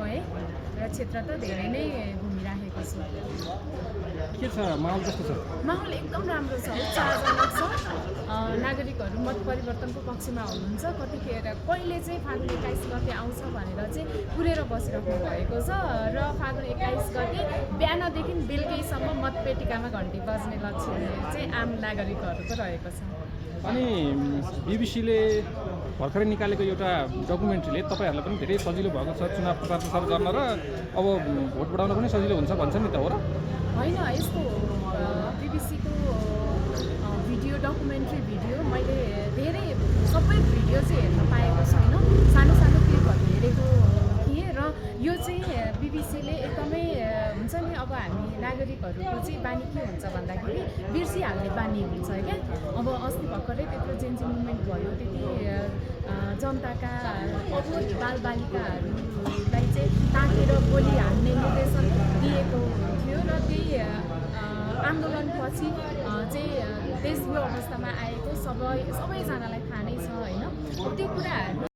है र क्षेत्र त धेरै नै घुमिराखेको छु। के छ माहौल कस्तो छ? माहौल एकदम राम्रो छ, उत्साहजनक छ। नागरिकहरू मत परिवर्तनको पक्षमा हुनुहुन्छ। कतिखेर कहिले चाहिँ फागुन 21 गते आउँछ भनेर चाहिँ कुरेर बसिराख्नु भएको छ र फागुन 21 गते बिहानदेखि बेलुकैसम्म मतपेटिकामा घन्टी बज्ने लक्ष्य चाहिँ आम नागरिकहरूको रहेको छ। अनि बीबीसीले भर्खरै निकालेको एउटा डकुमेन्ट्रीले तपाईँहरूलाई पनि धेरै सजिलो भएको छ चुनाव प्रचार प्रसार गर्न र अब भोट बढाउन पनि सजिलो हुन्छ भन्छ नि त, हो र? होइन, यस्तो बीबीसीको भिडियो डकुमेन्ट्री भिडियो मैले धेरै सबै भिडियो चाहिँ हेर्न पाएको छैन। सानो सानो क्लिपहरू हेरेको थिएँ र यो चाहिँ बीबीसीले एकदमै हुन्छ नि, अब हामी नागरिकहरूको चाहिँ बानी के हुन्छ भन्दाखेरि बिर्सिहाल्ने बानी हुन्छ क्या। अब अस्ति भर्खरै त्यत्रो जेन्जी मुभमेन्ट भयो, त्यति जनताका अबोध बालबालिकाहरूलाई चाहिँ ताकेर गोली हान्ने निर्देशन दिएको थियो र त्यही आन्दोलनपछि चाहिँ देश यो अवस्थामा आएको सबैजनालाई थाहा नै छ होइन। त्यो कुराहरू